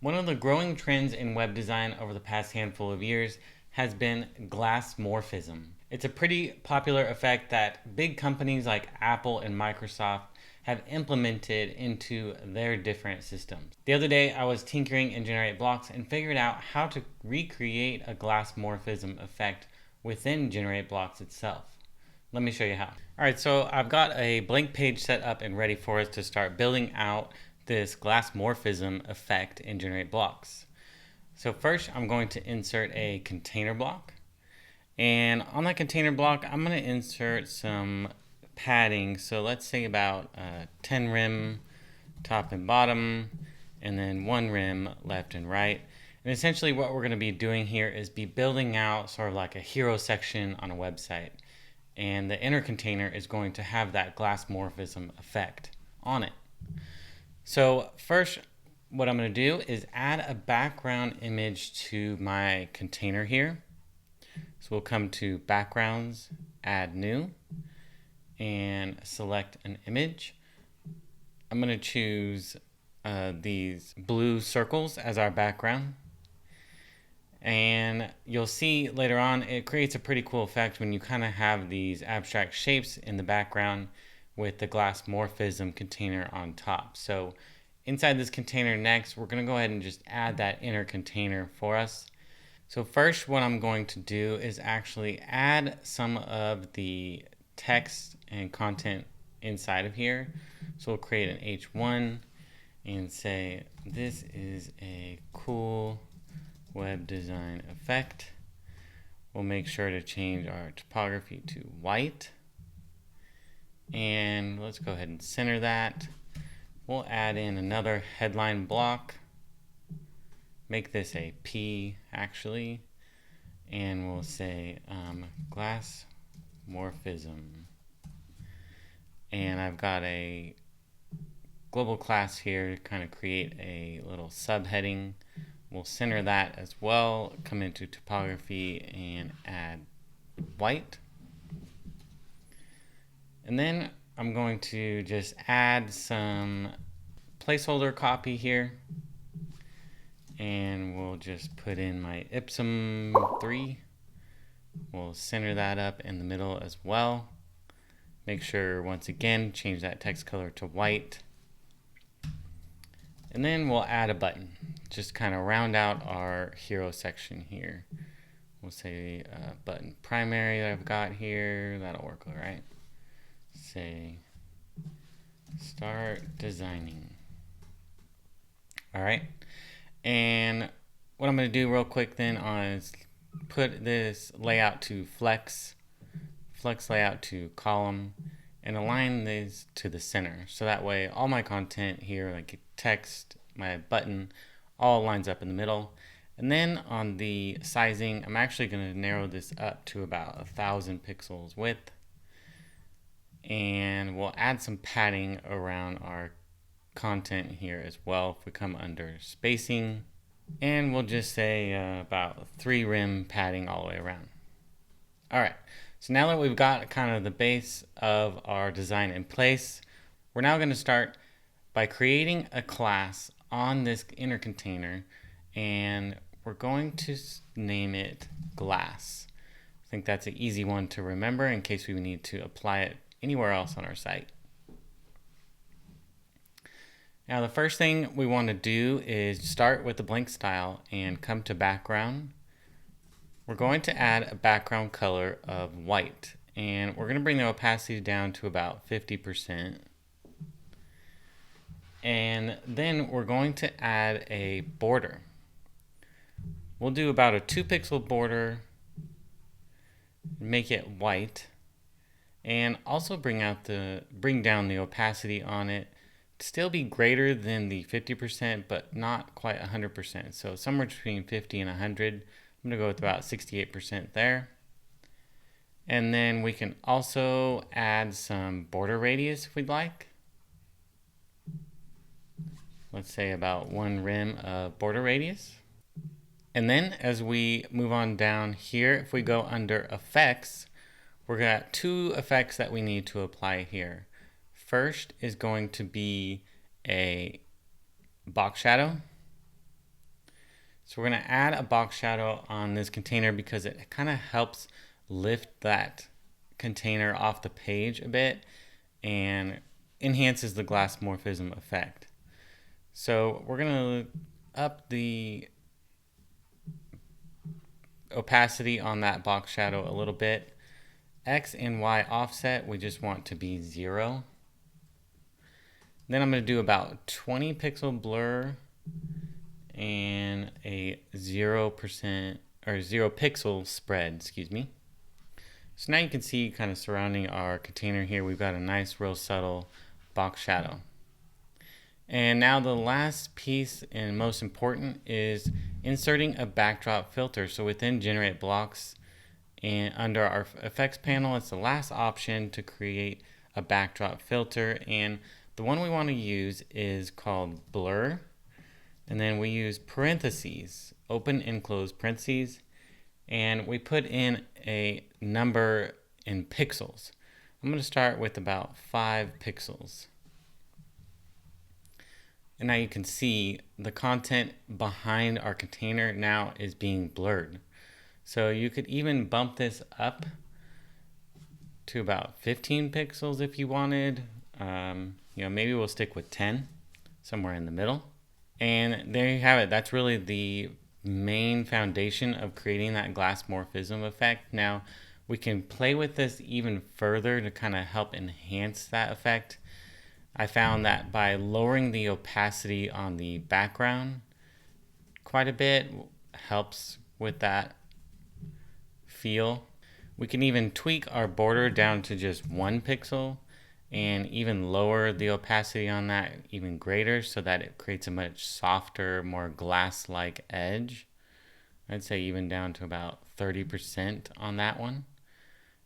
One of the growing trends in web design over the past handful of years has been glassmorphism. It's a pretty popular effect that big companies like Apple and Microsoft have implemented into their different systems. The other day, I was tinkering in GenerateBlocks and figured out how to recreate a glassmorphism effect within GenerateBlocks itself. Let me show you how. All right, so I've got a blank page set up and ready for us to start building out this glassmorphism effect in GenerateBlocks. So first, I'm going to insert a container block. And on that container block, I'm going to insert some padding. So let's say about 10 rim top and bottom, and then 1 rim left and right. And essentially what we're going to be doing here is be building out sort of like a hero section on a website. And the inner container is going to have that glassmorphism effect on it. So first, what I'm going to do is add a background image to my container here. So we'll come to Backgrounds, Add New, and select an image. I'm going to choose these blue circles as our background. And you'll see later on, it creates a pretty cool effect when you kind of have these abstract shapes in the background with the glassmorphism container on top. So inside this container next, we're going to go ahead and just add that inner container for us. So first, what I'm going to do is actually add some of the text and content inside of here. So we'll create an H1 and say, this is a cool web design effect. We'll make sure to change our typography to white. And let's go ahead and center that. We'll add in another headline block. Make this a P actually. And we'll say glassmorphism. And I've got a global class here to kind of create a little subheading. We'll center that as well, come into typography and add white. And then I'm going to just add some placeholder copy here. And we'll just put in my Ipsum 3. We'll center that up in the middle as well. Make sure, once again, change that text color to white. And then we'll add a button. Just kind of round out our hero section here. We'll say button primary that I've got here. That'll work all right. Say start designing. All right. And what I'm going to do real quick then is put this layout to flex layout to column, and align these to the center. So that way all my content here, like text, my button, all lines up in the middle. And then on the sizing, I'm actually going to narrow this up to about 1,000 pixels width. And we'll add some padding around our content here as well. If we come under spacing, and we'll just say about 3 rim padding all the way around. All right, so now that we've got kind of the base of our design in place, we're now going to start by creating a class on this inner container, and we're going to name it Glass. I think that's an easy one to remember in case we need to apply it anywhere else on our site. Now the first thing we want to do is start with the blank style and come to background. We're going to add a background color of white, and we're going to bring the opacity down to about 50%. And then we're going to add a border. We'll do about a 2 pixel border, make it white, and also bring down the opacity on it. Still be greater than the 50%, but not quite 100%. So somewhere between 50 and 100. I'm going to go with about 68% there. And then we can also add some border radius if we'd like. Let's say about 1 rim of border radius. And then as we move on down here, if we go under effects, we're got 2 effects that we need to apply here. First is going to be a box shadow. So we're going to add a box shadow on this container because it kind of helps lift that container off the page a bit and enhances the Glassmorphism effect. So we're going to up the opacity on that box shadow a little bit. X and Y offset, we just want to be 0. Then I'm going to do about 20 pixel blur and a 0% or 0 pixel spread, excuse me. So now you can see kind of surrounding our container here, we've got a nice real subtle box shadow. And now the last piece and most important is inserting a backdrop filter. So within GenerateBlocks and under our effects panel, it's the last option to create a backdrop filter. And the one we want to use is called blur. And then we use parentheses, open and close parentheses. And we put in a number in pixels. I'm going to start with about 5 pixels. And now you can see the content behind our container now is being blurred. So you could even bump this up to about 15 pixels if you wanted. Maybe we'll stick with 10, somewhere in the middle. And there you have it. That's really the main foundation of creating that Glassmorphism effect. Now we can play with this even further to kind of help enhance that effect. I found that by lowering the opacity on the background quite a bit helps with that feel. We can even tweak our border down to just 1 pixel and even lower the opacity on that even greater so that it creates a much softer, more glass-like edge. I'd say even down to about 30% on that one.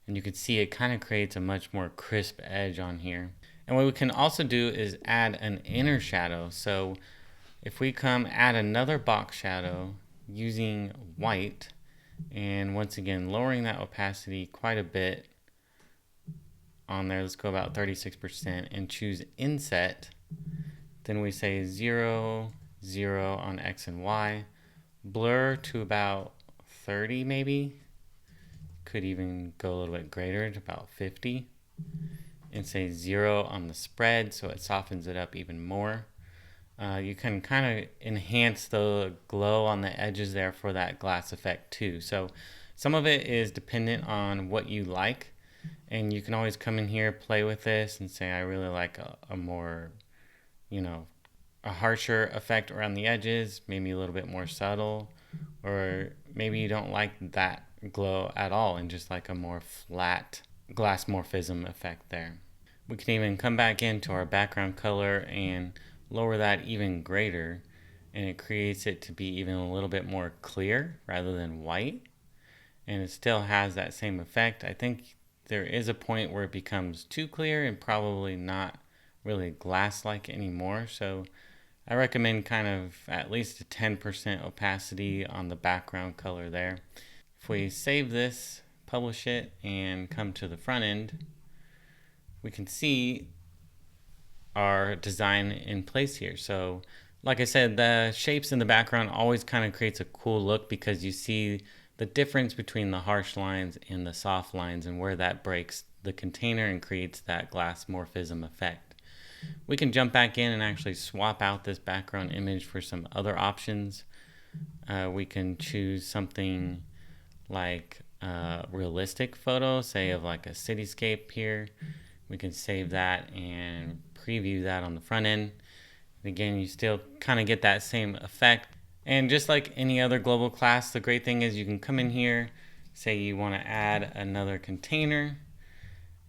And you can see it kind of creates a much more crisp edge on here. And what we can also do is add an inner shadow. So if we come add another box shadow using white, and once again lowering that opacity quite a bit on there, let's go about 36% and choose inset. Then we say 0, 0 on X and Y, blur to about 30 maybe, could even go a little bit greater to about 50. And say 0 on the spread so it softens it up even more. You can kind of enhance the glow on the edges there for that glass effect too. So some of it is dependent on what you like, and you can always come in here, play with this and say I really like a more, a harsher effect around the edges, maybe a little bit more subtle, or maybe you don't like that glow at all and just like a more flat Glassmorphism effect there. We can even come back into our background color and lower that even greater, and it creates it to be even a little bit more clear rather than white, and it still has that same effect. I think there is a point where it becomes too clear and probably not really glass-like anymore, so I recommend kind of at least a 10% opacity on the background color there. If we save this, publish it, and come to the front end, we can see our design in place here. So like I said, the shapes in the background always kind of creates a cool look because you see the difference between the harsh lines and the soft lines and where that breaks the container and creates that Glassmorphism effect. We can jump back in and actually swap out this background image for some other options. We can choose something like realistic photo, say of like a cityscape here. We can save that and preview that on the front end. And again, you still kind of get that same effect. And just like any other global class, the great thing is you can come in here, say you want to add another container.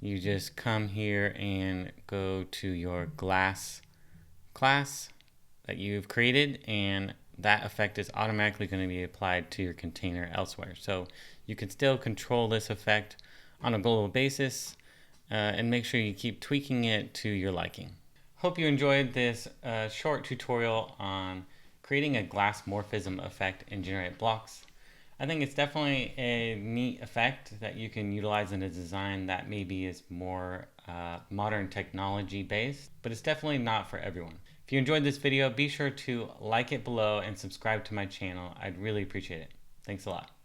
You just come here and go to your glass class that you've created, and that effect is automatically going to be applied to your container elsewhere. So you can still control this effect on a global basis and make sure you keep tweaking it to your liking. Hope you enjoyed this short tutorial on creating a Glassmorphism effect in GenerateBlocks. I think it's definitely a neat effect that you can utilize in a design that maybe is more modern technology based, but it's definitely not for everyone. If you enjoyed this video, be sure to like it below and subscribe to my channel. I'd really appreciate it. Thanks a lot.